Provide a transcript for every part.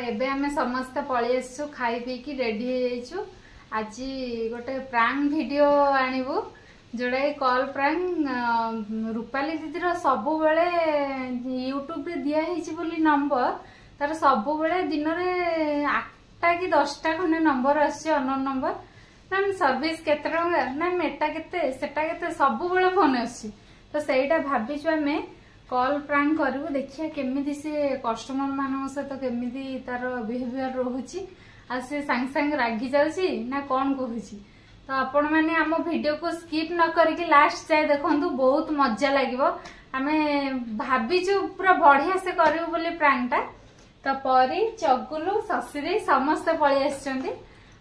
एबे आमे समस्त पळी आसु खाई पी की रेडी हो जाइछु। आज गोटे प्रांक वीडियो आनिबु जोड़ा कॉल प्रांक रूपाली दीदी सबु बेले यूट्यूब रे दिया हिची बोली नंबर तार सबु बेले दिन रे 8टा कि 10टा खने नंबर आसी अननोन नंबर मैम सर्विस केते टंका मैम एटा केते सेटा केते सबु बेले फोन आसी तो सेटा भाबिछु आमे कॉल प्रांक करू देखिया केमिति से कस्टमर मान सहित केमिति तार बिहेवियर रोहुची आ से संग संग रागी जाउची ना कोन कहूची तो आपण माने हम वीडियो को स्किप न करके लास्ट जाए देखंतु बहुत मजा लागिवो आमे भाबिछु पूरा बढ़िया से करू बोली प्रांक टा तो परी चगुलु ससुरी समस्त पळी आछंती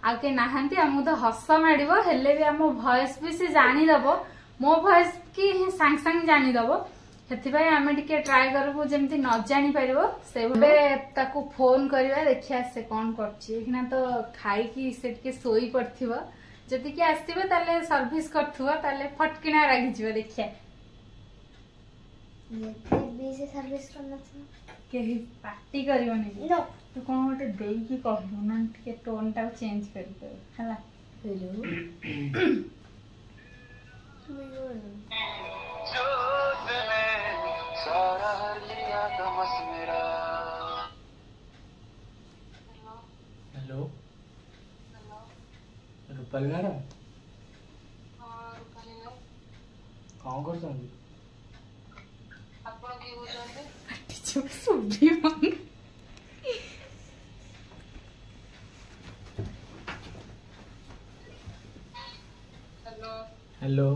आ के नाहंती हम तो हस माडिवो हेले भी हम वॉइस भी से जानि दबो मो वॉइस की संग संग जानि दबो हेतिबाई आमे टिके ट्राई करबो जेमति न जानि परिबो सेबे ताकू फोन करबा देखिया से कोन करछि एखना तो खाई की से टिके सोई पड़थिबो जति कि आस्तिबो ताले सर्विस करथुबो ताले फटकिना रागी जिवो देखिया ये बी से सर्विस करना था केही पार्टी करबो नै तो कोन गोटे देई की कहबो ना टिके टोन टा चेंज कर दे हला हेलो हेलो रूपाली मैडम कौन कर हेलो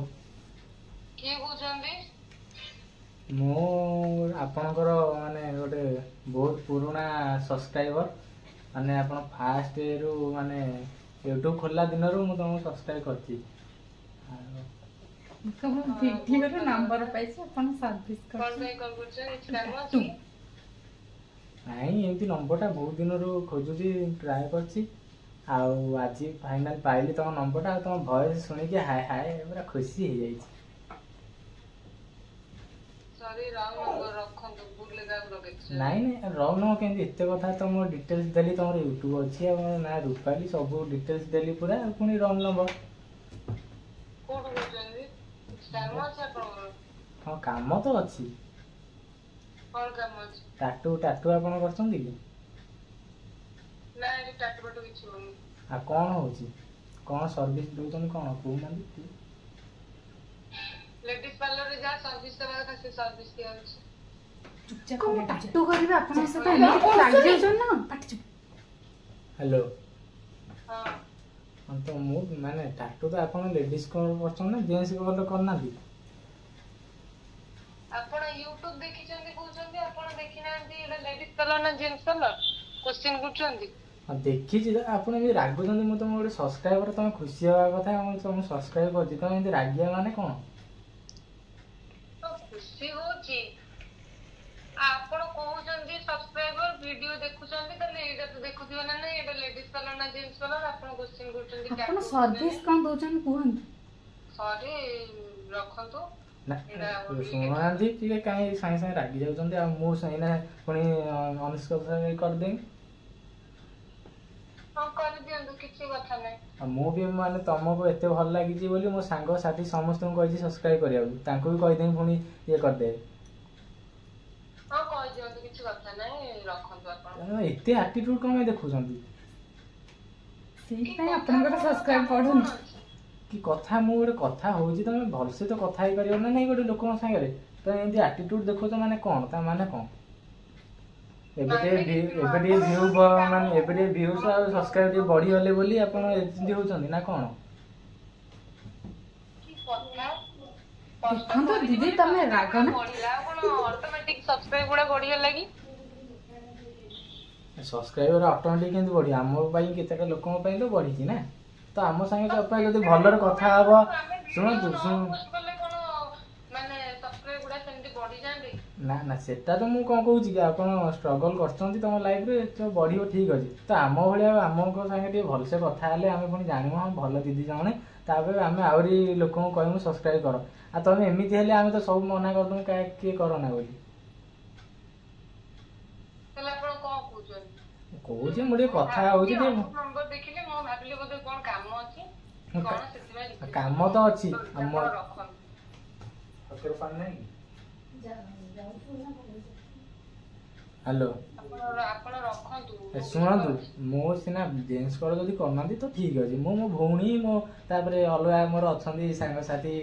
मो आपणकर माने गोटे बहुत पुराना सब्सक्राइबर माने आपण फास्ट रु माने यूट्यूब खोलला दिन रु मु तुमको सब्सक्राइब करछि वीडियो रो नंबर पाइछ अपन सर्विस कर नहीं एमती नंबर टा बहुत दिन रु खोजुची ट्राई करछि आउ आज फाइनल पाइली तुम नंबर टा तुम वॉइस सुनी के हाय हाय पूरा खुशी हो जाई सॉरी रॉन्ग नंबर रखन तो भूल लगा लगे नहीं नहीं रॉन्ग नंबर केंदी एते कथा तुम डिटेल्स देली तुम यूट्यूब अछि आ ना रूपाली सब डिटेल्स देली पूरा पुनी रॉन्ग नंबर कोड बोलजंदी काम अछि अपन हां काम तो अछि कोन काम अछि टाटू टाटू आपण करछंदी कि ना ये टाटू बटू किछु होनी आ कौन होची कौन सर्विस दोचन कौन को नंदी लेडीज पार्लर रे जा सर्विस देबा का से सर्विस दिया अछि चुपचाप टाटू करबे अपन से तो लाग जाउ न पाटी चुप हेलो हां हम तो मु माने टाटू तो आपण लेडीज को करछन ना जेंट्स को करना दी आपण YouTube देखि चंदी कहउचंदी आपण देखि नांदी एटा लेडीज पार्लर ना जेंट्स पार्लर क्वेश्चन पूछंदी हां देखि जे आपण भी रागो जंदी मु तुम गोटे सब्सक्राइबर तुम खुशी होवा कथा हम तुम सब्सक्राइब कर दी तुम एंदी रागिया माने कोन तो खुशी होची आपण कहउचंदी सब्सक्राइबर वीडियो देखुचंदी तले एटा तो देखुथिबो ना नै एटा लेडीज पार्लर ना जेंट्स पार्लर आपण क्वेश्चन पूछंदी अपन सर्विस कोन दोचन कोहन सॉरी रखंतु ना सुनांदी ठीक काई साई साई रागी जाउचंदी आ मु सही ना पुनी अनस्कत कर दें हां कर दियंतु किछि कथा नै आ मु भी माने तुमको एते भल लागि जी बोली मो सांग साथी समस्त को कहि सब्सक्राइब करिया तांको भी कहि दे पुनी ये कर दे हां कहि दियंतु किछि कथा नै रखंतु आपण एते एटीट्यूड कम देखुचंदी सेही पे अपन को सब्सक्राइब पढुन कि कथा मु गोटे कथा होउची तमे भल से तो कथा ही करियो ना नहीं गोटे लोक संगे तो एंती एटीट्यूड देखो तो माने कोन ता माने कोन एबे व्यू माने एबे व्यूज आ सब्सक्राइब जे बढ़ी होले बोली आपण एंती होचंदी ना कोन की कथा देखन तो दीदी तमे राग ना बढ़िला कोन ऑटोमेटिक सब्सक्राइब गुडा बढ़िया लागि सब्सक्राइबर ऑटोमेटिक केंती बढ़ी हमर पई केतेटा लोकन पई तो बढ़ी छी ना तो आम संगे तो अपन जदी भलर कथा हबो सुन तू सुन माने सब्सक्राइब गुडा सेंती बढ़ी जांदी ना ना सेटा तो मु कोन कहूची कि आपण स्ट्रगल करछंती तम लाइफ रे तो बढ़ियो ठीक अछि तो आम भलिया आम को संगे टी भल से कथा हले आमे पुनी जानिमो हम भल दीदी जणे ताबे आमे आउरी लोकन कहमु सब्सक्राइब करो आ तमे एमिति हेले आमे तो सब मना कर दम के करो ना बोली କହୁଛି ମୁଁ ଟିକେ କଥା ହଉଛି ଟିକେ ନମ୍ବର ଦେଖିଲି ମୁଁ ଭାବିଲି ବୋଧେ କଣ କାମ ଅଛି କଣ ସେଥିପାଇଁ କାମ ତ ଅଛି ଆମ ରଖନ୍ତୁ। ପାଣି ନାହିଁ। ହ୍ୟାଲୋ ଆପଣ ରଖନ୍ତୁ। ଶୁଣନ୍ତୁ ମୁଁ ସିନା ଜେଣ୍ଟସଙ୍କର ଯଦି କରୁନାହାନ୍ତି ତ ଠିକ ଅଛି। ମୁଁ ମୋ ଭଉଣୀ ମୋ ତାପରେ ଅଲଗା ମୋର ଅଛନ୍ତି ସାଙ୍ଗସାଥି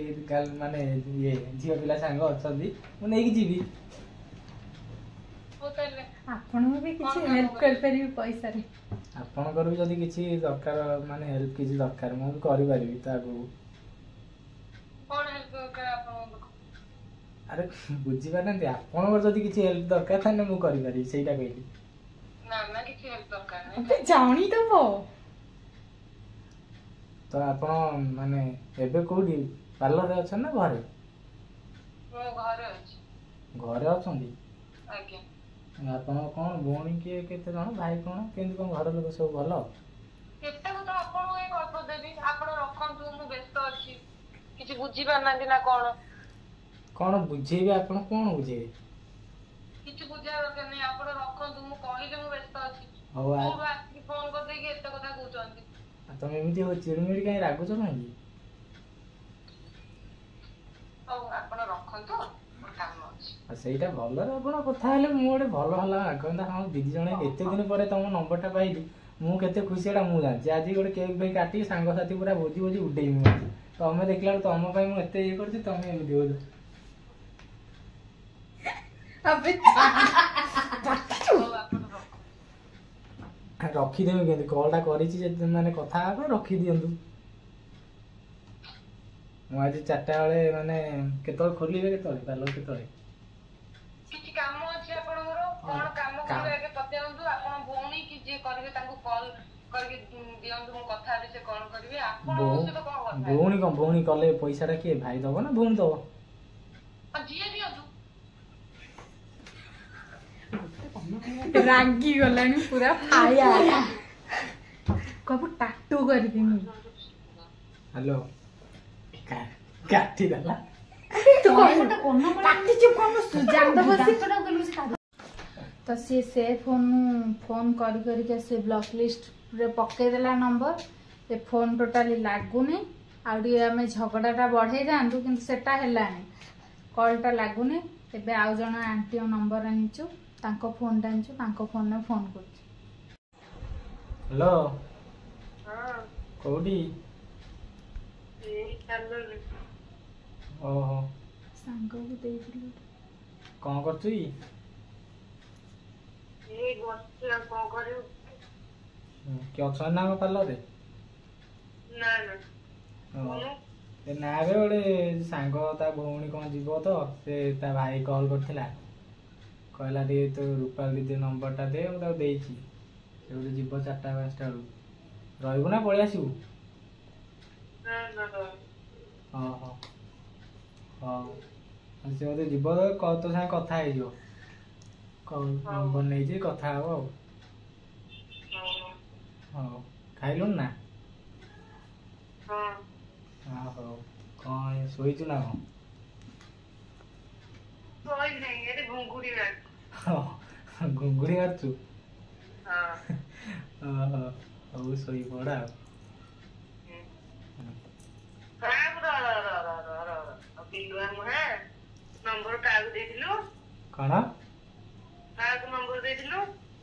ମାନେ ଇଏ ଝିଅ ପିଲା ସାଙ୍ଗ ଅଛନ୍ତି ମୁଁ ନେଇକି ଯିବି। ଆପଣଙ୍କୁ ବି କିଛି ହେଲ୍ପ କରିପାରିବି ପଇସାରେ। ଆପଣଙ୍କର ବି ଯଦି କିଛି ଦରକାର ମାନେ ହେଲ୍ପ କିଛି ଦରକାର ମୁଁ ବି କରିପାରିବି ତ ଆଗକୁ। କଣ ହେଲ୍ପ ଦରକାର ଆପଣଙ୍କୁ? ଆରେ ବୁଝିପାରୁନାହାନ୍ତି ଆପଣଙ୍କର ଯଦି କିଛି ହେଲ୍ପ ଦରକାର ତାହେଲେ ମୁଁ କରିପାରିବି ସେଇଟା କହିଲି। ନା ନା କିଛି ହେଲ୍ପ ଦରକାର ନାହିଁ। ଜାଣିଦବ। ତ ଆପଣ ମାନେ ଏବେ କୋଉଠି ପାର୍ଲରରେ ଅଛନ୍ତି ନା ଘରେ? ମୁଁ ଘରେ ଅଛି। ଘରେ ଅଛନ୍ତି? ଆଜ୍ଞା। ଆପଣ କଣ ଭଉଣୀ କିଏ କେତେ ଜଣ ଭାଇ କଣ କେମିତି କଣ ଘର ଲୋକ ସବୁ ଭଲ? କେତେ କଥା ଆପଣଙ୍କୁ ଏଇ ଗଳ୍ପ ଦେବି ଆପଣ ରଖନ୍ତୁ ମୁଁ ବ୍ୟସ୍ତ ଅଛି। କିଛି ବୁଝି ପାରୁନାହାନ୍ତି ନା କଣ? କଣ ବୁଝେଇବେ ଆପଣ କଣ ବୁଝେଇବେ? କିଛି ବୁଝିବା ଦରକାର ନାହିଁ ଆପଣ ରଖନ୍ତୁ ମୁଁ କହିଲି ମୁଁ ବ୍ୟସ୍ତ ଅଛି। ହଉ କୋଉଠୁ ଆସିକି ଫୋନ କରିଦେଇକି ଏତେ କଥା କହୁଛନ୍ତି। ତମେ ଏମିତି ଚିଡିମିଡି କାହିଁ ରାଗୁଛ କାହିଁକି? ହଉ ଆପଣ ରଖନ୍ତୁ ମୋର କାମ ଅଛି। ସେଇଟା ଭଲରେ ଆପଣ କଥା ହେଲେ ମୁଁ ଗୋଟେ ଭଲ ଲାଗନ୍ତା। ହଁ ଦିଦି ଜଣେ ଏତେ ଦିନ ପରେ ତମ ନମ୍ବରଟା ପାଇଲି ମୁଁ କେତେ ଖୁସି ଏଟା ମୁଁ ଜାଣିଛି। ଆଜି ଗୋଟେ କେକ୍ ଫେକ୍ କାଟିକି ସାଙ୍ଗସାଥି ପୁରା ଭୋଜି ଉଡେଇବି ମୁଁ। ତମେ ଦେଖିଲା ବେଳକୁ ତମ ପାଇଁ ମୁଁ ଏତେ ଇଏ କରୁଛି ତମେ ଏମିତି ହଉଛ। ରଖିଦେବି କେମିତି କଲଟା କରିଛି ଯେ ମାନେ କଥା ହେବା ରଖିଦିଅନ୍ତୁ। ମୁଁ ଆଜି 4ଟା ବେଳେ ମାନେ କେତେବେଳେ ଖୋଲିବେ କେତେବେଳେ ପାର୍ଲର କେତେବେଳେ? କିଛି କାମ ଅଛି ଆପଣଙ୍କର କଣ କାମ କରିବେ ଆଗେ ପଚାରନ୍ତୁ। ଆପଣ ଭଉଣୀ କି ଯିଏ କରିବେ ତାଙ୍କୁ କଲ କରିକି ଦିଅନ୍ତୁ ମୁଁ କଥା ହେବି ସେ କଣ କରିବେ। ଆପଣ ମୋ ସହିତ କଣ କଥା ଭଉଣୀ କଣ ଭଉଣୀ କଲେ ପଇସାଟା କିଏ ଭାଇ ଦବ ନା ଭଉଣୀ ଦବ? ଯିଏ ଦିଅନ୍ତୁ। ରାଗି ଗଲାଣି ପୁରା ଫାୟା କବୁ ଟାଟୁ କରିଦିନି। ହ୍ୟାଲୋ କାଟିଦେଲା। ତ ସିଏ ସେ ଫୋନ କରିକା ସେ ବ୍ଲକ୍ ଲିଷ୍ଟରେ ପକେଇଦେଲା ନମ୍ବର। ସେ ଫୋନ ଟୋଟାଲି ଲାଗୁନି। ଆଉ ଟିକେ ଆମେ ଝଗଡ଼ାଟା ବଢ଼େଇ ଯାଆନ୍ତୁ କିନ୍ତୁ ସେଟା ହେଲାନି। କଲଟା ଲାଗୁନି। ଏବେ ଆଉ ଜଣେ ଆଣ୍ଟିଙ୍କ ନମ୍ବର ଆଣିଛୁ ତାଙ୍କ ଫୋନଟା ଆଣିଛୁ ତାଙ୍କ ଫୋନରେ ଫୋନ କରୁଛୁ। ହ୍ୟାଲୋ ହଁ କୋଉଠି? ଏଇ ପାର୍ଲରରେ। ଓହୋ ସାଙ୍ଗକୁ ଦେଇଥିଲି। କଣ କରୁଛୁ କି? ଏଇ ବସିଛି ଆଉ କଣ କରିବୁ? କିଏ ଅଛନ୍ତି ନା ଆମ ପାର୍ଲରରେ? ନା ନା ଏ ନା ବେ ଗୋଟେ ସାଙ୍ଗ ତା ଭଉଣୀ କଣ ଯିବ ତ ସେ ତା ଭାଇ କଲ୍ କରିଥିଲା କହିଲା ଟିକେ ତୋ ରୂପାଲି ଦିଦି ନମ୍ବରଟା ଦେ ମୁଁ ତାକୁ ଦେଇଛି। ସେ ଗୋଟେ ଯିବ 4ଟା 5ଟା ବେଳକୁ। ରହିବୁ ନା ପଳେଇ ଆସିବୁ? ଓହୋ ହଉ ସେ ବୋଧେ ଯିବ ତୋ ସାଙ୍ଗେ କଥା ହେଇଯିବ। ନମ୍ବର ନେଇଛି କଥା ହବ ଆଉ। ହଉ ଖାଇଲୁଣି ନା? ହଉ କଣ ଶୋଇଛୁ ନା କଣ? ଘୁଙ୍ଗୁଡି ମାରୁଛୁ? ଓହୋ ହଉ ଶୋଇପଡ ଆଉ। ନମ୍ବର କାହାକୁ ଦେଇଥିଲୁ? କଣ? କାହାକୁ ନମ୍ବର ଦେଇଥିଲୁ?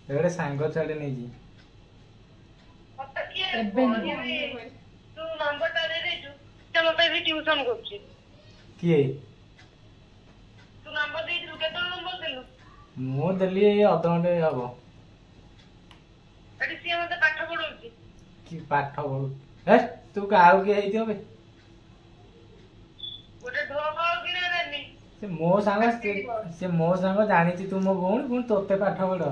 ଏ ଗୋଟେ ସାଙ୍ଗ ଛୁଆଟେ ନେଇଛି। ଏବେ ତୁ ନମ୍ବରଟା ଦେଇଦେଇଛୁ ସେ ମତେ ବି ଟ୍ୟୁସନ କରୁଛି। କିଏ? ତୁ ନମ୍ବର ଦେଇଥିଲୁ କେତେବେଳେ ନମ୍ବର ଦେଲୁ? ମୁଁ ଦେଲି ଏଇ ଅଧଘଣ୍ଟେ ହବ। ଏଠି ସିଏ ମତେ ପାଠ ପଢଉଛି। କି ପାଠ ପଢୁ? ହେ ତୁ ଆଉ କିଏ ହେଇଥିବ ବେ? ଗୋଟେ ଢୋକ କିଣା ଦେନି। ସେ ମୋ ସାଙ୍ଗ ଜାଣିଛି ତୁ ମୋ ଭଉଣୀ ପୁଣି ତୋତେ ପାଠ ପଢ।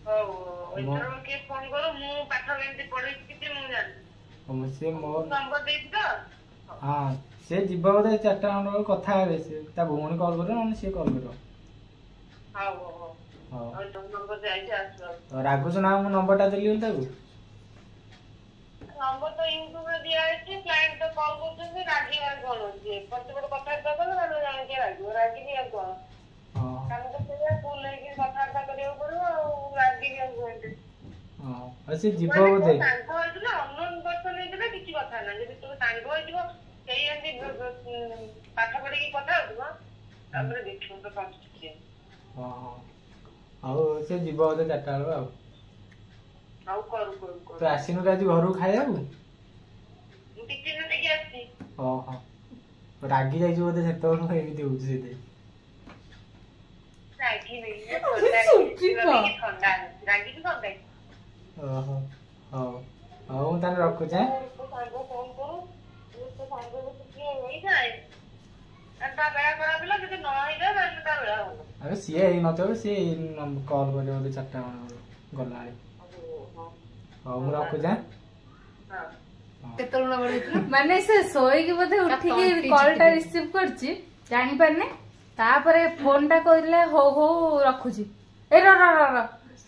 ହଉ ଏଥର କିଏ ଫୋନ କରୁ ମୁଁ ପାଠ କେମିତି ପଢେଇଛି କିଛି ମୁଁ ଜାଣିନି। ସେ ମୋ ନମ୍ବର ଦେଇଛି ତ? ହଁ ସେ ଯିବ ବୋଧେ 4ଟା ବେଳକୁ କଥା ହେବେ। ସେ ତା ଭଉଣୀ କଲ୍ କରିବ ନହେଲେ ସିଏ କଲ୍ କରିବ। ହଉ ରାଗୁଛୁ ନା ମୁଁ ନମ୍ବରଟା ଦେଲି ବୋଲି ତାକୁ? ନମ୍ବର ତ ୟୁଟ୍ୟୁବରେ ଦିଆହେଇଛି କ୍ଲାଏଣ୍ଟ ତ କଲ୍ କରୁଛନ୍ତି ରାଗିବାର କଣ ଅଛି? ପଛ ପଟେ କଥାବାର୍ତ୍ତା କଲେ ତାହେଲେ ଜାଣିକି ରାଗିବ ରାଗିନି ଆଉ କଣ? କାମ ତ ସେଇଆ ଫୁଲ ହେଇକି କଥାବାର୍ତ୍ତା କରିବାକୁ ପଡିବ ଆଉ ରାଗିକି ସେ ଯିବ ମାନେ ବୋଧେ। ସାଙ୍ଗ ହେଇଥିଲେ ଅନନୋନ୍ ପର୍ସନ ହେଇଥିଲେ କିଛି କଥା ନାହିଁ, ଯଦି ତୁ ସାଙ୍ଗ ହେଇଯିବ ସେଇ ଏମିତି ପାଠ ପଢିକି କଥା ହଉଥିବ ତାପରେ ଦେଖିବୁ ତ କଣ। ହଁ ଆଉ ସେ ଯିବ ବୋଧେ 4ଟା ବେଳକୁ ଆଉ। ଆଉ କରୁ ତୁ ଆସିନୁ କି ଆଜି ଘରକୁ ଖାଇବାକୁ? ମୁଁ ଟିଫିନ ନେଇକି ଆସିଛି। ଓହୋ ରାଗି ଯାଇଛି ବୋଧେ ସେତେବେଳୁ ଏମିତି ହଉଛି ସେଇଥିପାଇଁ। ରାଗି ନେଇ ଥଣ୍ଡା ରାଗିକି ଥଣ୍ଡା। ଓହୋ ହଉ ହଉ ମୁଁ ତାହେଲେ ରଖୁଛି। ସାଙ୍ଗ ଫୋନ କରୁ ତୋ ସାଙ୍ଗ କିଏ ହେଇଥାଏ ତା ବେଳା ଖରାପ ହେଲା, ଯଦି ନ ହେଇଥାଏ ତାହେଲେ ତା ବେଳା ଭଲ। ଆରେ ସିଏ ହେଇନଥିବ, ସିଏ କଲ୍ କରିବ ବୋଧେ 4ଟା ବେଳକୁ ଗଲାବେଳେ। ହଉ ମୁଁ ରଖୁଛି। ମାନେ ସେ ଶୋଇକି ବୋଧେ ଉଠିକି କଲ୍ ଟା ରିସିଭ୍ କରିଛି ଜାଣିପାରିନି, ତାପରେ ଫୋନ ଟା କହିଲା ହଉ ହଉ ରଖୁଛି। ଏ ର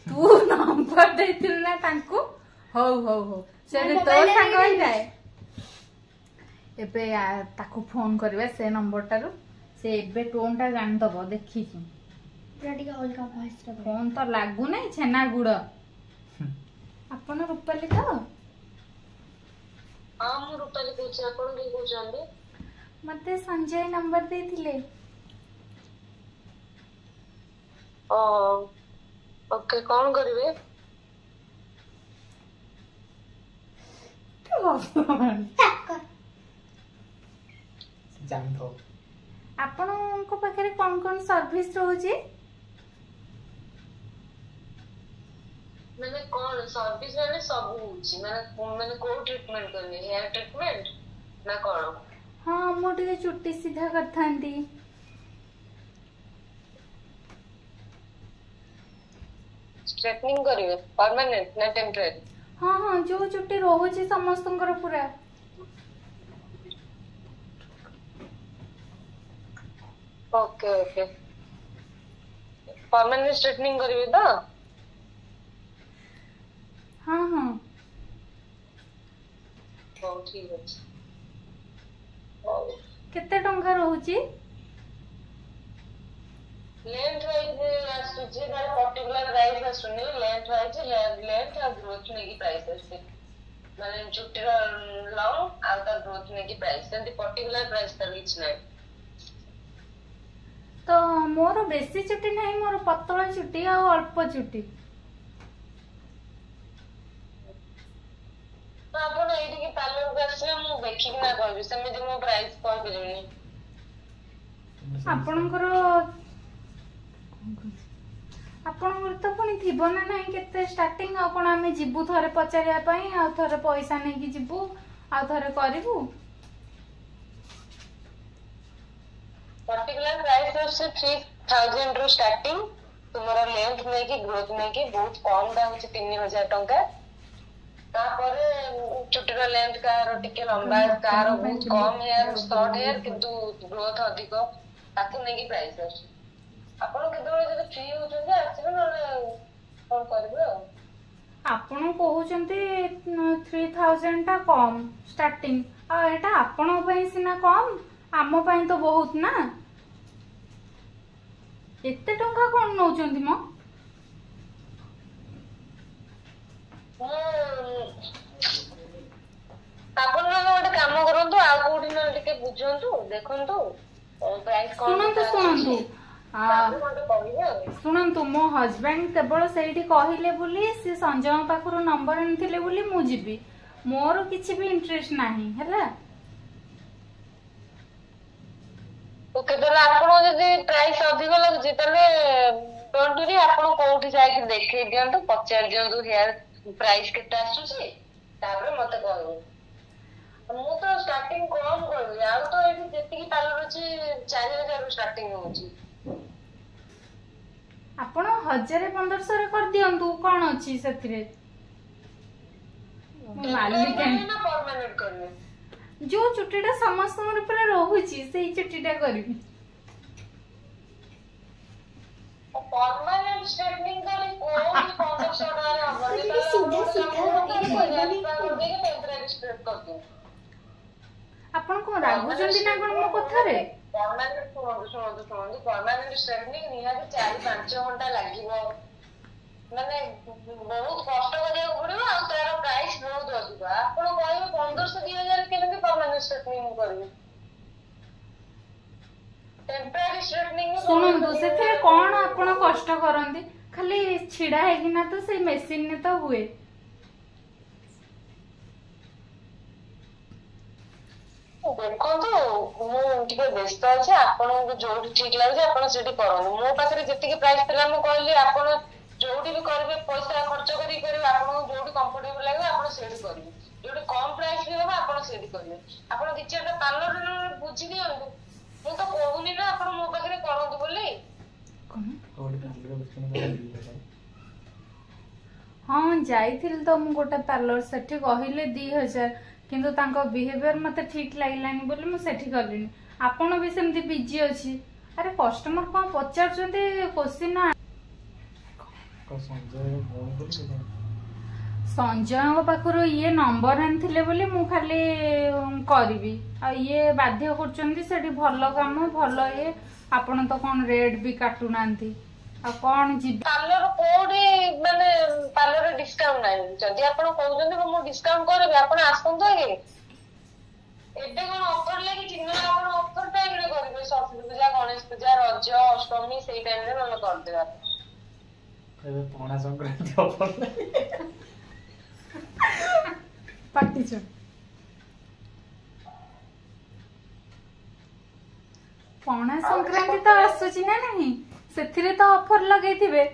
ତୁ ନମ୍ବର ଦେଇଥିଲୁ ନା ତାଙ୍କୁ? ହଉ ହଉ ହଉ ସେ ତୋ ସାଙ୍ଗ ହେଇଥାଏ। ଏବେ ତାକୁ ଫୋନ କରିବା ସେ ନମ୍ବରଟାରୁ, ସେ ଏବେ ଟୋନ ଟା ଜାଣିଦବ ଦେଖିକି। ଫୋନ ତ ଲାଗୁନାହିଁ, ଛେନା ଗୁଡ। ଆପଣ ରୂପାଲି ତ? ହଁ ମୁଁ ରୂପାଲି କହୁଛି, ଆପଣ କିଏ କହୁଛନ୍ତି? ମତେ ସଞ୍ଜୟ ନମ୍ବର ଦେଇଥିଲେ। ଓକେ କଣ କରିବେ? ଆପଣଙ୍କ ପାଖରେ କଣ କଣ ସର୍ଭିସ ରହୁଛି? ମାନେ କଣ ସର୍ଭିସ ମାନେ ସବୁ ହଉଛି, ମାନେ କୋଉ ଟ୍ରିଟମେଣ୍ଟ କରିବେ? ହେୟାର ଟ୍ରିଟମେଣ୍ଟ ନା କଣ? ହଁ ମୁଁ ଟିକେ ଚୁଟି ସିଧା କରିଥାନ୍ତି। ଷ୍ଟ୍ରେଟନିଂ କରିବେ ପର୍ମାନେଣ୍ଟ ନା টেম্পোরারি? ହଁ ହଁ ଯୋଉ ଚୁଟି ରହୁଛି ସମସ୍ତଙ୍କର ପୁରା। ଓକେ ପର୍ମାନେଣ୍ଟ ଷ୍ଟ୍ରେଟନିଂ କରିବେ ତ? ହଁ ହଁ ହଉ ଠିକ ଅଛି। ହଉ କେତେ ଟଙ୍କା ରହୁଛି? लेंथ वाइज आସୁଛି, ତାର ପର୍ଟିକୁଲାର ପ୍ରାଇସ୍ ଆସୁନି। लेंथ वाइज लेंथ ଆଉ ଗ୍ରୋଥ ନେଇକି ପ୍ରାଇସ୍ ଆସୁଛି, ମାନେ ଚୁଟିର ଲଙ୍ଗ ଆଉ ତା ଗ୍ରୋଥ ନେଇକି ପ୍ରାଇସ୍, ସେମିତି ପର୍ଟିକୁଲାର ପ୍ରାଇସ୍ ତାର କିଛି ନାହିଁ। ତ ମୋର ବେଶୀ ଚୁଟି ନାହିଁ, ମୋର ପତଳା ଚୁଟି ଆଉ ଅଳ୍ପ ଚୁଟି। ତ ଆପଣ ଏଇଠିକି ପାର୍ଲରକୁ ଆସିବେ, ମୁଁ ଦେଖିକି ନା କହିବି, ସେମିତି ମୁଁ ପ୍ରାଇସ୍ କହିପାରିବିନି। ଆପଣଙ୍କର ତ ପୁଣି ଥିବ ନା ନାହିଁ କେତେ ଷ୍ଟାର୍ଟିଂ? ଆଉ କଣ ଆମେ ଯିବୁ ଥରେ ପଚାରିବା ପାଇଁ, ଆଉ ଥରେ ପଇସା ନେଇକି ଯିବୁ, ଆଉ ଥରେ କରିବୁ? पर्टिकुलर प्राइस आसे 3000 ରୁ ଷ୍ଟାର୍ଟିଂ। ତୁମର ଲେନ୍ଥ ନେଇକି ଗ୍ରୋଥ ନେଇକି ବହୁତ କମ ଟା ହଉଛି 3000 ଟଙ୍କା। ତାପରେ ଚୁଟିର ଲେନ୍ଥ କାହାର ଟିକେ ଲମ୍ବା, କାହାର ବହୁତ କମ ହେୟାର ସର୍ଟ ହେୟାର କିନ୍ତୁ ଗ୍ରୋଥ ଅଧିକ, ତାକୁ ନେଇକି ପ୍ରାଇସ୍ ଆସୁଛି। ଆପଣ କେତେବେଳେ ଯଦି ଫ୍ରି ହଉଛନ୍ତି ଆସିବେ, ନହେଲେ କଣ କରିବେ ଆଉ। ଆପଣ କହୁଛନ୍ତି 3000 ଟା କମ ଷ୍ଟାର୍ଟିଂ, ଆଉ ଏଟା ଆପଣଙ୍କ ପାଇଁ ସିନା କମ, ଆମ ପାଇଁ ତ ବହୁତ ନା। ଏତେ ଟଙ୍କା କଣ ନଉଛନ୍ତି ମ? ଆପଣ ନହେଲେ ଗୋଟେ କାମ କରନ୍ତୁ, ଆଉ କୋଉଠି ନହେଲେ ଟିକେ ବୁଝନ୍ତୁ, ଦେଖନ୍ତୁ ପ୍ରାଇସ୍ କଣ ଶୁଣନ୍ତୁ କହିବେ ଆଉ। ଶୁଣନ୍ତୁ, ମୋ ହଜବେଣ୍ଡ କେବଳ ସେଇଠି କହିଲେ ବୋଲି, ସେ ସଞ୍ଜୟଙ୍କ ପାଖରୁ ନମ୍ବର ଆଣିଥିଲେ ବୋଲି ମୁଁ ଯିବି। ମୋର କିଛି ବି ଇଣ୍ଟରେଷ୍ଟ ନାହିଁ ହେଲା। ଓକେ, ତାହେଲେ ଆପଣ ଯଦି ପ୍ରାଇସ୍ ଅଧିକ ଲାଗୁଛି ତାହେଲେ ଡୋଣ୍ଟ ୱରି, ଆପଣ କୋଉଠି ଯାଇକି ଦେଖେଇ ଦିଅନ୍ତୁ, ପଚାରି ଦିଅନ୍ତୁ ହେୟାର ପ୍ରାଇସ୍ କେତେ ଆସୁଛି, ତାପରେ ମତେ କହିବେ। ମୁଁ ତ ଷ୍ଟାର୍ଟିଂ କମ କହିବି, ଆଉ ତ ଏଠି ଯେତିକି ପାର୍ଲର ଅଛି 4000 ରୁ ଷ୍ଟାର୍ଟିଂ ହଉଛି। ଆପଣ 1000-1500 ରେ କରିଦିଅନ୍ତୁ, କଣ ଅଛି ସେଥିରେ? ପର୍ମାନେଣ୍ଟ କରିବେ? ଯୋଉ ଚୁଟିଟା ସମସ୍ତଙ୍କର ପୁରା ରହୁଛି ସେଇ ଚୁଟିଟା କରିବି। ପର୍ମାନେଣ୍ଟ ଷ୍ଟ୍ରେଟନିଂ କରି କୋଉଠି 1500 ଟଙ୍କାରେ ହବନି, টেম্পোরারি ଷ୍ଟ୍ରେଟ କରିଦିଅନ୍ତୁ। ଆପଣ କଣ ରାଗୁଛନ୍ତି ନା କଣ ମୋ କଥାରେ? ପର୍ମାନେଣ୍ଟ ଶୁଣନ୍ତୁ, ପର୍ମାନେଣ୍ଟ ଷ୍ଟ୍ରେଟନିଂ ନିହାତି 4-5 ଘଣ୍ଟା ଲାଗିବ, ମାନେ ବହୁତ କଷ୍ଟ କରିବାକୁ ପଡିବ, ଆଉ କରିବି। टेम्पररी स्ट्रेटनिंग ଶୁଣନ୍ତୁ ସେଥିରେ କଣ ଆପଣ କଷ୍ଟ କରନ୍ତି? ଖାଲି ଛିଡା ହେଇକିନା ତ ସେଇ ମେସିନ ରେ ତ ହୁଏ। ଦେଖନ୍ତୁ ମୁଁ ଟିକେ ବ୍ୟସ୍ତ ଅଛି, ଆପଣଙ୍କୁ ଯୋଉଠି ଠିକ ଲାଗୁଛି ଆପଣ ସେଠି କରନ୍ତୁ। ମୋ ପାଖରେ ଯେତିକି ପ୍ରାଇସ୍ ଥିଲା ମୁଁ କହିଲି ଆପଣ ଯୋଉଠି ବି କରିବେ ପଇସା ଖର୍ଚ୍ଚ କରିକି କରିବେ, ଆପଣଙ୍କୁ ଯୋଉଠି କମ୍ଫର୍ଟେବଲ ଲାଗିବ ଆପଣ ସେଇଠି କରିବେ। ଯୋଉଠି କମ ପ୍ରାଇସ୍ ବି ହବ ଆପଣ ସେଇଠି କରିବେ। ଆପଣ ଦି ଚାରିଟା ପାର୍ଲର ବୁଝି ଦିଅନ୍ତୁ। ମୁଁ ତ କହୁନି ନା ଆପଣ ମୋ ପାଖରେ କରନ୍ତୁ ବୋଲି। ହଁ ଯାଇଥିଲି ତ ମୁଁ ଗୋଟେ ପାର୍ଲର, ସେଠି କହିଲେ 2000, କିନ୍ତୁ ତାଙ୍କ ବିହେଭିୟର ମତେ ଠିକ ଲାଗିଲାନି ବୋଲି ମୁଁ ସେଠି ଗଲିନି। ଆପଣ ବି ସେମିତି ବିଜି ଅଛି। ଆରେ କଷ୍ଟମର କଣ ପଚାରୁଛନ୍ତି କୋଶ୍ଚିନ୍। ସଞ୍ଜୟଙ୍କ ପାଖରୁ ଇଏ ନମ୍ବର ଆଣିଥିଲେ ବୋଲି ମୁଁ ଖାଲି କରିବି, ଆଉ ଇଏ ବାଧ୍ୟ କରୁଛନ୍ତି ସେଠି ଭଲ କାମ ଭଲ ଇଏ, ଆପଣ ତ କଣ ରେଟ୍ ବି କାଟୁନାହାନ୍ତି, ଆଉ କଣ ଯିବି। ପାର୍ଲର କୋଉଠି ମାନେ ପାର୍ଲରରେ ଡିସକାଉଣ୍ଟ ନାହିଁ। ଯଦି ଆପଣ କହୁଛନ୍ତି ମୁଁ ଡିସକାଉଣ୍ଟ କରିବି, ଆପଣ ଆସନ୍ତୁ ଆଗେ। ଏବେ କଣ ଅଫର ଲାଗିଛି ନା? ଆପଣ ଅଫର ଟାଇମରେ କରିବେ, ସରସ୍ୱତୀ ପୂଜା, ଗଣେଶ ପୂଜା, ରଜ, ଅଷ୍ଟମୀ ସେଇ ଟାଇମରେ ନହେଲେ କରିଦେବା। ଏବେ ପଣା ସଂକ୍ରାନ୍ତି ଅଫର ପାଟିଛ। ପଣା ସଂକ୍ରାନ୍ତି ତ ଆସୁଛି ନା ନାହିଁ, ସେଥିରେ ତ ଅଫର ଲଗେଇଥିବେ।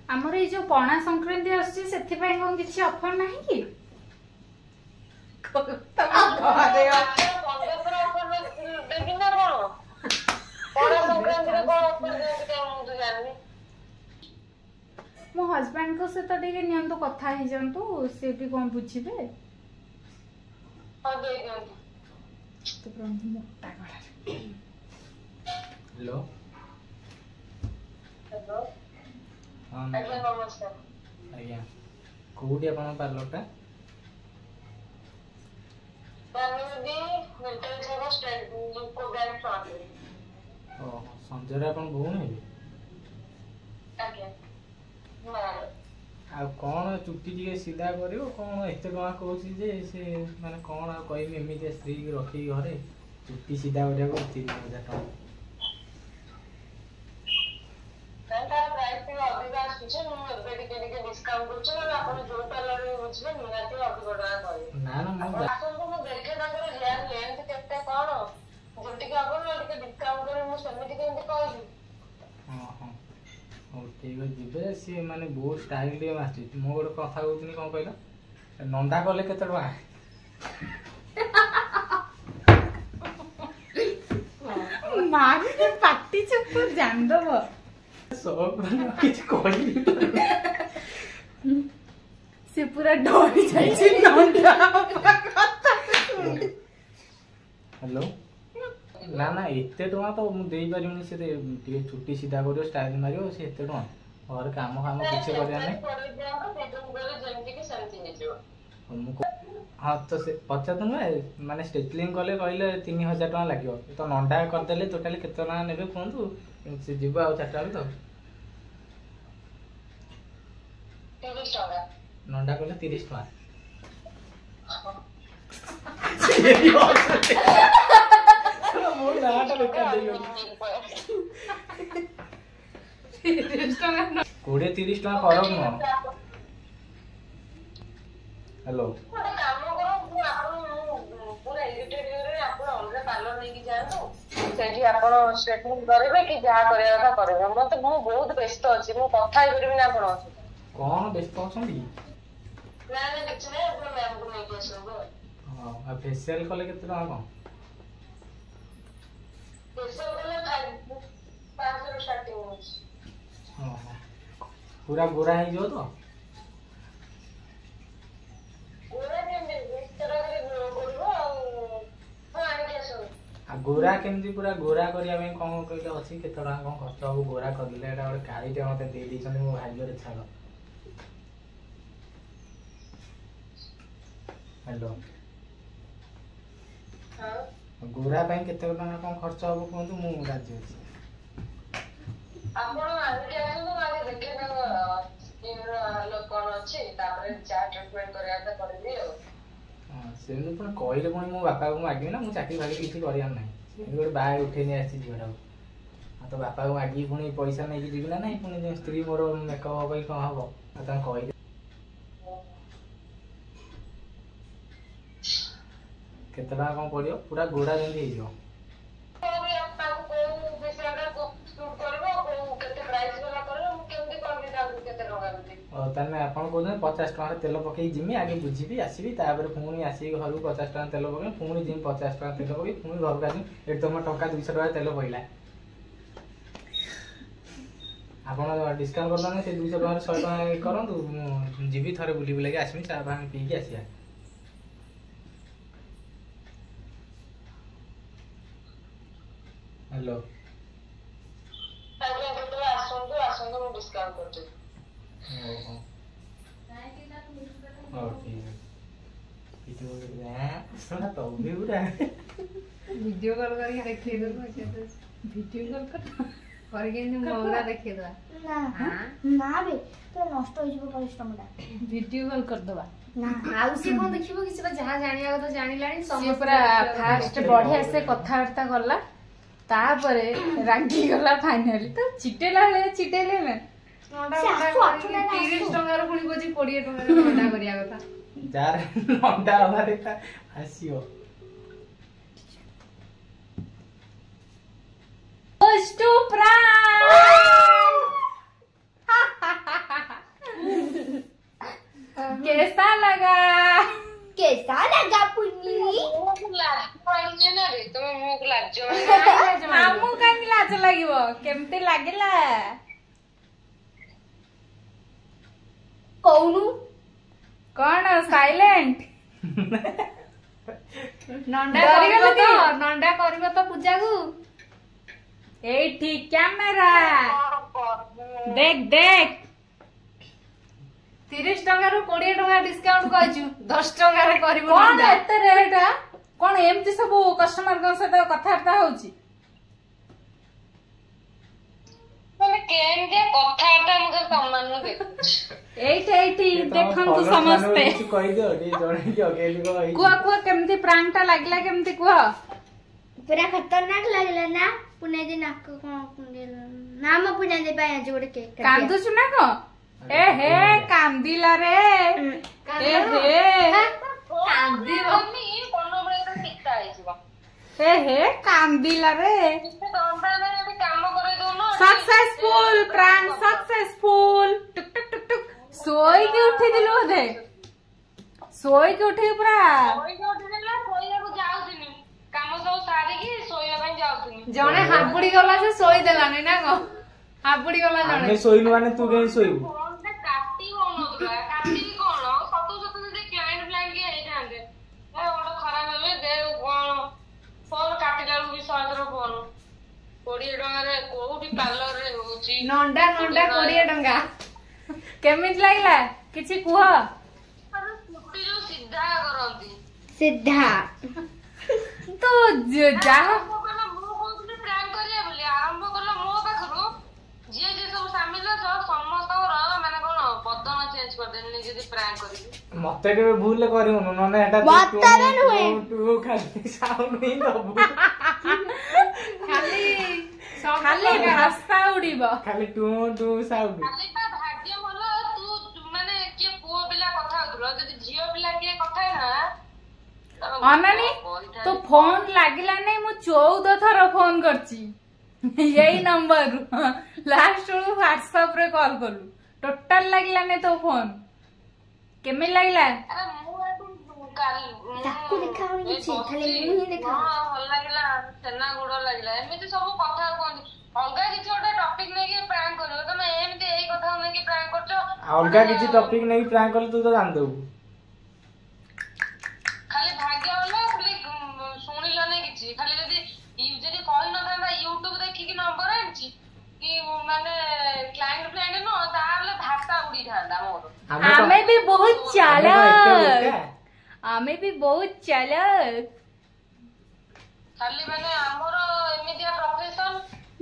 ଆମର ଏଇ ଯୋଉ ପଣା ସଂକ୍ରାନ୍ତି ଆସୁଛି ସେଥିପାଇଁ କଣ କିଛି ଅଫର ନାହିଁ କି? ଦେବି ନା କଣ? ପଣା ସଂକ୍ରାନ୍ତିରେ କଣ ଅଫର ଦିଅନ୍ତି କାଇଁ ମୁଁ ତ ଜାଣିନି। ମୋ ହଜବେଣ୍ଡଙ୍କ ସହିତ ଟିକେ ନିଅନ୍ତୁ, କଥା ହେଇଯାନ୍ତୁ, ସେ ବି କଣ ବୁଝିବେ। ହଁ ଦେଇ ଦିଅନ୍ତୁ। ମୋଟା ଗଳାରେ। ହ୍ୟାଲୋ। ହ୍ୟାଲୋ। ହଁ ଆଜ୍ଞା ନମସ୍କାର। ଆଜ୍ଞା, କୋଉଠି ଆପଣଙ୍କ ପାର୍ଲରଟା? ଓହୋ, ସଞ୍ଜୟରେ ଆପଣ ଭଉଣୀ ହେବେ? ଆଜ୍ଞା। ଆଉ କଣ ଚୁଟି ଟିକେ ସିଧା କରିବ, କଣ ଏତେ ଟଙ୍କା କହୁଛି ଯେ ସେ ମାନେ କଣ ଆଉ କହିବି, ଏମିତିଆ ସ୍ତ୍ରୀ ରଖିକି ଘରେ ଚୁଟି ସିଧା କରିବାକୁ 3000 ଟଙ୍କା। ତାର ପ୍ରାଇସ୍ ଟିକେ ଅଧିକ ଆସୁଛି, ମୁଁ ଏବେ ଟିକେ ଟିକେ ଡିସକାଉଣ୍ଟ କରୁଛି, ନହେଲେ ଆପଣ ଯୋଉ ପାର୍ଲରରେ ବୁଝିବେ ନିହାତି ଅଧିକ ଟଙ୍କା କହିବେ। ନା ନା ମୁଁ ଆସନ୍ତୁ, ମୁଁ ଦେଖେ ତାଙ୍କର ହେୟାର ଲେନ୍ଥ କେତେ କଣ, ଯେତିକି ହବ ନା ଟିକେ ଡିସକାଉଣ୍ଟ କରି ମୁଁ ସେମିତି କେମିତି କହିବି। ହଁ ହଁ ହଉ ଠିକ ଅଛି, ଯିବେ। ସିଏ ମାନେ ବହୁତ ଷ୍ଟାଇଲ ଟିକେ ମାରୁଛି। ମୁଁ ଗୋଟେ କଥା କହୁଥିଲି, କଣ କହିଲ, ନଣ୍ଡା କଲେ କେତେ ଟଙ୍କା? ମାରିକି ପାଟି ଚୁପ ଜାଣିଦବ। କିଛି କହିବି। ସେ ପୁରା ଡରି ଯାଇଛି ନଣ୍ଡା ହ୍ୟାଲୋ। ନା ନା ଏତେ ଟଙ୍କା ତ ମୁଁ ଦେଇପାରିବିନି। ସେ ଟିକେ ଚୁଟି ସିଧା କରିବ, ଷ୍ଟାଇଲ ମାରିବ, ସେ ଏତେ ଟଙ୍କା ଘରେ କାମ ଫାମ କିଛି କରିବାର ନାହିଁ। ହଁ ତ ସେ ପଚାର ନୁହେଁ, ମାନେ ଷ୍ଟ୍ରେଟନିଂ କଲେ କହିଲେ 3000 ଟଙ୍କା ଲାଗିବ, ତ ନଣ୍ଡା କରିଦେଲେ ଟୋଟାଲି କେତେ ଟଙ୍କା ନେବେ କୁହନ୍ତୁ, ସେ ଯିବ ଆଉ 4ଟା ବେଳକୁ। ତ ନଣ୍ଡା କଲେ 30 ଟଙ୍କା। ମୋ ନାଁଟା ବେକାର ଦେଇଗଲି। 20-30 ଟଙ୍କା ଫରକ ନୁହଁ। ହ୍ୟାଲୋ। ସେଠି ଆପଣ ଷ୍ଟ୍ରେଟନିଂ କରିବେ କି ଯାହା କରିବା କଥା କରିବେ। ମତେ ମୁଁ ବହୁତ ବ୍ୟସ୍ତ ଅଛି, ମୁଁ କଥା ହେଇପାରିବିନି ଆପଣଙ୍କ ସହିତ। କଣ ବ୍ୟସ୍ତ ଅଛନ୍ତି? ନା ନା କିଛି ନାହିଁ, ଆପଣ ମ୍ୟାମକୁ ନେଇକି ଆସନ୍ତୁ। ହଁ, ଆଉ ଫେସିଆଲ କଲେ କେତେ ଟଙ୍କା କଣ? ଫେସିଆଲ କଲେ 500 ଷ୍ଟାର୍ଟିଂ ଅଛି। ଓହୋ, ପୁରା ଗୋରା ହେଇଯିବ ତ? ଆଉ ଗୋରା କେମିତି ପୁରା ଗୋରା କରିବା ପାଇଁ କଣ କହିଲେ ଅଛି, କେତେ ଟଙ୍କା କଣ ଖର୍ଚ୍ଚ ହବ ଗୋରା କରିଦେଲେ? ଏଇଟା ଗୋଟେ କାଳିଟେ ମତେ ଦେଇ ଦେଇଛନ୍ତି, ମୋ ଭାଗ୍ୟରେ ଛାଡ଼। ହ୍ୟାଲୋ। ଗୋରା ପାଇଁ କେତେ ଟଙ୍କା କଣ ଖର୍ଚ୍ଚ ହବ କୁହନ୍ତୁ, ମୁଁ ରାଜି ଅଛି। ଆପଣ ଆଣିକି ଆସନ୍ତୁ, ଆଗେ ଦେଖେ ତାଙ୍କ କଣ ଅଛି ତାପରେ ଯାହା ଟ୍ରିଟମେଣ୍ଟ କରିବା କଥା କରିବି ଆଉ। ହଁ ସେମିତି ପୁଣି କହିଲେ ପୁଣି ମୋ ବାପାକୁ ମାଗିବି ନା, ମୁଁ ଚାକିରି ଫାକିରି କିଛି କରିବାର ନାହିଁ। ସେମିତି ଗୋଟେ ବାହା ଉଠେଇ ନେଇ ଆସିଛି ଝିଅଟାକୁ, ଆଉ ତ ବାପାକୁ ମାଗିକି ପୁଣି ପଇସା ନେଇକି ଯିବି ନା ନାହିଁ। ପୁଣି ସ୍ତ୍ରୀ ମୋର ମେକଅପ୍ ହବ କି କ'ଣ ହବ, ଆଉ ତାଙ୍କୁ କହିଲି କେତେ ଟଙ୍କା କ'ଣ ପଡ଼ିବ, ପୁରା ଗୋଡ଼ା ଯେମିତି ହେଇଯିବ। ତାହେଲେ ଆପଣ କହୁଛନ୍ତି 50 ଟଙ୍କାର ତେଲ ପକେଇକି ଯିମି, ଆଗେ ବୁଝିବି ଆସିବି, ତାପରେ ପୁଣି ଆସିକି ଘରକୁ 50 ଟଙ୍କା ତେଲ ପକେଇ ପୁଣି ଯିମି 50 ଟଙ୍କା ତେଲ ପକେଇ ପୁଣି ଘରକୁ ଆସିବି। ଏଠି ତ ମୋ ଟଙ୍କା 200 ଟଙ୍କା ତେଲ ପଇଲା। ଆପଣ ଡିସକାଉଣ୍ଟ କରିଦେଲେ ସେ 200 ଟଙ୍କାରେ 100 ଟଙ୍କା କରନ୍ତୁ, ମୁଁ ଯିବି ଥରେ ବୁଲି ବୁଲାକି ଆସିବି, ଚା ପାଣି ପିଇକି ଆସିବା। ହ୍ୟାଲୋ ଆସନ୍ତୁ ମୁଁ ଡିସକାଉଣ୍ଟ କରୁଛି। ହଉ ଠିକ ଅଛି। ଭିडिଓ କଲ୍ କରିକି ଦେଖେଇଦେବୁ, ଭିडिଓ କଲ୍ କରିକି ମଙ୍ଗଳା ଦେଖେଇଦବା। ନା ବେ ତ ନଷ୍ଟ ହେଇଯିବ ପରିଶ୍ରମଟା। ଭିଡିଓ କଲ୍ କରିଦବା। ନା ଆଉ ସେ କଣ ଦେଖିବ କି, ସେ ଯାହା ଜାଣିବା କଥା ଜାଣିଲାଣି। ସିଏ ପୁରା ଫାଷ୍ଟ ବଢିଆ ସେ କଥାବାର୍ତ୍ତା କଲା, ତାପରେ ରାଗିଗଲା ଫାଇନାଲି। ତ ଚିଟେଇଲା ଭଳିଆ ଚିଟେଇଲେ ନା 30 ଟଙ୍କାର ପୁଣି କହୁଛି 20 ଟଙ୍କାର ଅଣ୍ଡା କରିବା କଥା। ଯାର ଅଣ୍ଡା ହବାରେ ଆସିବ। कैसा लगा? कैसा लगा पुन्नी? ଆମକୁ କାହିଁକି ଲାଜ ଲାଗିବ, କେମିତି ଲାଗିଲା କହୁନୁ? କଣ ସାଇଲେଣ୍ଟ? ନଣ୍ଡା କରିବ ତ ପୂଜାକୁ। ଏଇଠି କ୍ୟାମେରା ଦେଖ ଦେଖ। 30 ଟଙ୍କାରୁ 20 ଟଙ୍କା ଡିସକାଉଣ୍ଟ କହିଛୁ, 10 ଟଙ୍କାରେ କରିବୁ। କଣ ଏତେ ରେଟ୍? କଣ ଏମିତି ସବୁ କଷ୍ଟମରଙ୍କ ସହିତ କଥାବାର୍ତ୍ତା ହଉଛି? ଏଇଠି ଦେଖନ୍ତୁ ସମସ୍ତେ। କୁହ କୁହ କେମିତି ପ୍ରାଙ୍କ ଟା ଲାଗିଲା, କେମିତି କୁହ? ପୁରା ଖତରନାକ ଲାଗିଲା ନା। ପୁଣି ଆଜି ନାକ କଣ କୁଣ୍ଡେଇଲା ନା। ମୋ ପୁଣି ଆଜି ପାଇଁ ଆଜି ଗୋଟେ କେକ୍ କାନ୍ଦୁଛୁ ନା କଣ? ଏ ହେ କାନ୍ଦିଲା ରେ। ଏ ହେ କାନ୍ଦିବ। ଏ ହେ କାନ୍ଦିଲା ରେ। Successful prank successful. टुक टुक टुक टुक। ଶୋଇକି ଉଠିଥିଲୁ ବୋଧେ? ଶୋଇକି ଉଠିକି ପୁରା ଜଣେ ହାବୁଡି ଗଲା, ସେ ଶୋଇଦେଲାନି ନା କଣ? ହାବୁଡି ଗଲା ଜଣେ। ଆମେ ଶୋଇଲୁ ମାନେ ତୁ କେମିତି ଶୋଇବୁ? ନଣ୍ଡା 20 ଟଙ୍କା। କେମିତି ଲାଗିଲା କିଛି କୁହ? ସିଧା ତୁ ଯାହା ମତେ କେବେ ଭୁଲରେ କରିବୁନୁ, ନହେଲେ ଏଟା ଖାଲି ସାଉଣ୍ଡ ହିଁ ଦବୁ। ଖାଲି ଭାଷା ଉଡିବ, ଖାଲି ଟୁ ଟୁ ସାଉଣ୍ଡ। ଅନାନି ତୋ ଫୋନ ଲାଗିଲା ନାଇଁ, ମୁଁ 14 ଥର ଫୋନ କରିଛି ଏଇ ନମ୍ବରରୁ। ଲାଷ୍ଟ ବେଳକୁ ହ୍ୱାଟ୍ସଆପ ରେ କଲ୍ କଲୁ, ଟୋଟାଲ ଲାଗିଲାନି ତୋ ଫୋନ। କେମିତି ଲାଗିଲା? ତାକୁ ଦେଖାଉନି କିଛି, ଖାଲି ମୁଁ ହିଁ ଦେଖାଉ। ଭଲ ଲାଗିଲା, ଛେନା ଗୁଡ ଲାଗିଲା। ଏମିତି ସବୁ କଥା କୁହନ୍ତି। ଅଲଗା କିଛି ଗୋଟେ ଟପିକ ନେଇକି ପ୍ରାଙ୍କ କରିବ, ତମେ ଏମିତି ଏଇ କଥା ନେଇକି ପ୍ରାଙ୍କ କରୁଛ। ଅଲଗା କିଛି ଟପିକ ନେଇକି ପ୍ରାଙ୍କ କଲେ ତୁ ତ ଜାଣିଦବୁ। ଖାଲି ଭାଗ୍ୟ ହେଲା, ଖାଲି ଶୁଣିଲନି କିଛି। ଖାଲି ଯଦି କହିନଥାନ୍ତା ୟୁଟ୍ୟୁବ ଦେଖିକି ନମ୍ବର ଆଣିଛି କି ମାନେ କ୍ଲାଇଣ୍ଟ ଫ୍ଲାଇଣ୍ଟ ନୁହଁ, ତାହେଲେ ଭାଷା ଉଡିଥାନ୍ତା ମୋର। ଆମେ ବି ବହୁତ ଚାଲାକ, ଆମେ ବି ବହୁତ ଚାଲାକ। ଖାଲି ମାନେ ଆମର ଏମିତିଆ ପ୍ରଫେସନ।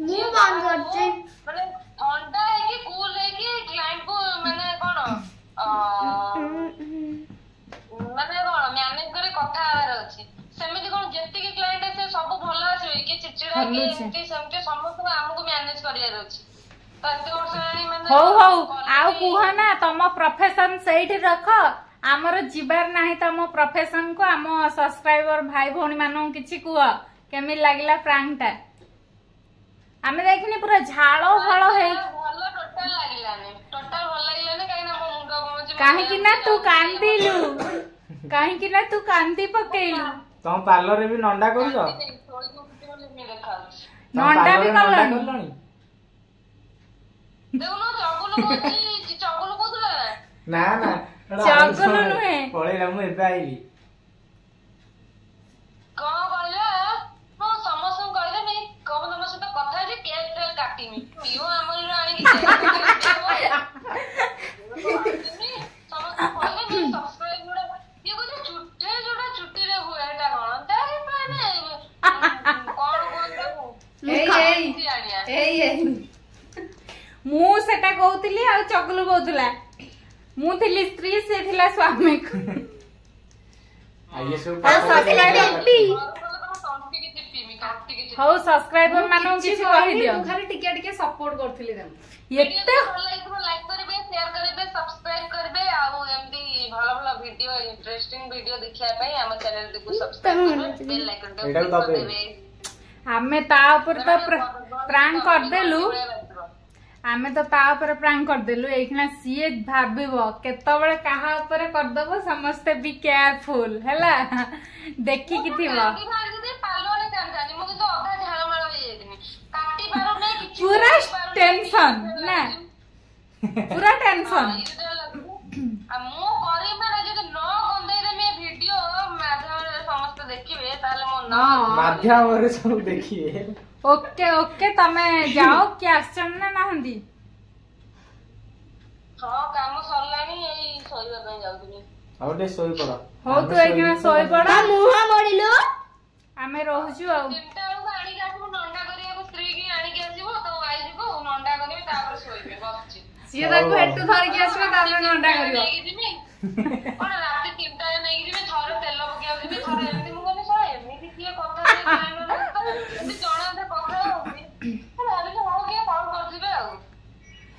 ମୁଁ ବନ୍ଦ କରିଛି। ମାନେ ଥଣ୍ଡା ହେଇକି କୁଲ ହେଇକି କ୍ଲାଇଣ୍ଟ କୁ ମାନେ ଏମିତି ସେମିତି ସମସ୍ତଙ୍କୁ ଆମକୁ ମ୍ୟାନେଜ କରିବାର ଅଛି। ତ ଏତେ ବର୍ଷ ହେଲାଣି ମାନେ ହଉ ହଉ ଆଉ କୁହ ନା ତମ ପ୍ରଫେସନ ସେଇଠି ରଖ, ଆମର ଯିବାର ନାହିଁ ତମ ପ୍ରଫେସନ କୁ। ଆମ ସବସ୍କ୍ରାଇबर ଭାଇ ଭଉଣୀ ମାନଙ୍କୁ କିଛି କୁହ କେମିତି ଲାଗିଲା ପ୍ରାଙ୍କ ଟା। ଆମେ ଦେଖିନି ପୁରା ଝାଳ ଫଳ ହେଇ ଭଲ ଟୋଟାଲ ଲାଗିଲାନି, ଟୋଟାଲ ଭଲ ଲାଗିଲାନି। କାହିଁକି ନା ମୋ ମୁଣ୍ଡ କଣ କାହିଁକି ନା ତୁ କାନ୍ଦିଲୁ, କାହିଁକି ନା ତୁ କାନ୍ଦି ପକେଇଲୁ। ତମ ପାର୍ଲରରେ ବି ନଣ୍ଡା କରୁଛ? ନଣ୍ଡା ବି କଲଣି? ଦେଖୁନ ଚଗୁଲୁ କହୁଛି, ଚଗୁଲୁ କହୁଥିଲା ନା ନା ଚଗୁଲୁ ନୁହେଁ। ପଳେଇଲା, ମୁଁ ଏବେ ଆଇଲି। କଣ କହିଲା, ମୁଁ ସମସ୍ତଙ୍କୁ କହିଦେବି କଣ ତମ ସହିତ କଥା ହେଇଛି, କେକ୍ ଫେକ୍ କାଟିମି ପିଓ ଆମର ଆଣିକି ସମସ୍ତଙ୍କୁ କହିଦେବି। ସବସ୍କ୍ରାଇବ ଗୁଡା ଇଏ କହୁଛି ଚୁଟି ଯୋଉଟା ଚୁଟିରେ ହୁଏ ଏଇଟା କଣ କଣ କୁହନ୍ତୁ ମୁଁ ସେଟା କହୁଥିଲି ଆଉ ଚଗୁଲୁ କହୁଥିଲା ମୁଁ ଥିଲି ସ୍ତ୍ରୀ, ସେ ଥିଲା ସ୍ୱାମୀ। ହଉ ସବସ୍କ୍ରାଇबर ମାନଙ୍କୁ କିଛି କହିଦିଅ। ମୁଁ ଖାଲି ଟିକେ ଟିକେ ସପୋର୍ଟ କରୁଥିଲି ତାଙ୍କୁ। ଏତେ ଭଲ ଲାଗିଥିବ ଲାଇକ୍ କରିବେ, ସେୟାର କରିବେ, ସବସ୍କ୍ରାଇବ କରିବେ। ଆଉ ଏମିତି ଭଲ ଭଲ ଭିଡିଓ, ଇଣ୍ଟରେଷ୍ଟିଂ ଭିଡିଓ ଦେଖିବା ପାଇଁ ଆମ ଚ୍ୟାନେଲଟିକୁ ସବସ୍କ୍ରାଇବ କରିବେ, ବେଲ୍ ଆଇକନଟାକୁ କ୍ଲିକ୍ କରିଦେବେ। ଆମେ ତା ଉପରେ ତ ପ୍ରାଙ୍କ କରିଦେଲୁ, ଆମେ ତ ତା ଉପରେ ପ୍ରାଙ୍କ କରିଦେଲୁ। ଏଇଖିଣା ସିଏ ଭାବିବ କେତେବେଳେ କାହା ଉପରେ କରିଦବ। ସମସ୍ତେ ବି କେୟାରଫୁଲ ହେଲା, ଦେଖିକି ଥିବ। ପୁରା ଟେନସନ ନା, ପୁରା ଟେନସନ। ମୁଁ କରିବାରେ ଯଦି ନ ଗନ୍ଧେଇଦେମି ଭିଡିଓ ମାଧ୍ୟମରେ ସମସ୍ତେ ଦେଖିବେ, ତାହେଲେ ମୋ ମାଧ୍ୟମରେ ସବୁ ଦେଖିବେ। ଓକେ ଓକେ, ତମେ ଯାଅ। କିଏ ଆସିଛନ୍ତି ନା ନାହାନ୍ତି? ହଁ କାମ ସରିଲାଣି, ଏଇ ଶୋଇବା ପାଇଁ ଯାଉଥିଲି। ଆଉ ଟିକେ ଶୋଇପଡ। ହଉ ତୁ ଏଇଖିଣା ଶୋଇପଡ, ମୁହଁ ମୋଡ଼ିଲୁ। ଆମେ ରହୁଛୁ ଆଉ। 3ଟା ବେଳକୁ ଆଣିକି ଆସିବୁ ନଣ୍ଡା କରିବାକୁ, ସ୍ତ୍ରୀ କି ଆଣିକି ଆସିବୁ, ତ ଆଇ ଯିବୁ ନଣ୍ଡା କରିବି, ତାପରେ ଶୋଇବେ। ବସିଛି ସିଏ ତାକୁ ହେଠୁ ଧରିକି ଆସିବେ, ତାପରେ ନଣ୍ଡା କରିବ। ନେଇକି ଯିବି କଣ ରାତି 3ଟାରେ ନେଇକି ଯିବି, ଥରେ ତେଲ ପକେଇବାକୁ ଯିବି, ଥରେ ଏମିତି। ମୁଁ କହିଲି ଶଳା ଏମିତି କିଏ କଥା ଜଣେ କଥା ହଉଛି, ଭାବିଲି ହଉ କିଏ କଲ୍ କରିଥିବେ ଆଉ।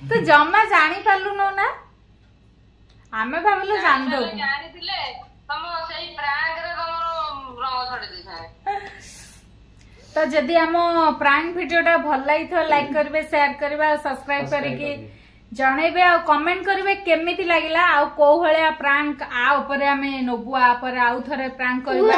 ତୁ ଜମା ଜାଣି ପାରିଲୁନୁ ନା, ଆମେ ଭାବିଲୁ ଜାଣିଦବୁ। ଜାଣିଥିଲେ ତମ ସେଇ ପ୍ରାଙ୍କରେ ତମର ରଙ୍ଗ ଛଡେଇ ଦେଇଥାଏ। ତ ଯଦି ଆମ ପ୍ରାଙ୍କ ଭିଡିଓ ଟା ଭଲ ଲାଗିଥିବ ଲାଇକ୍ କରିବେ, ସେୟାର କରିବେ ଆଉ ସବସ୍କ୍ରାଇବ କରିକି ଜଣେଇବେ। ଆଉ କମେଣ୍ଟ କରିବେ କେମିତି ଲାଗିଲା, ଆଉ କୋଉ ଭଳିଆ ପ୍ରାଙ୍କ ଆ ଉପରେ ଆମେ ନବୁ, ଆ ଉପରେ ଆଉ ଥରେ ପ୍ରାଙ୍କ କରିବା।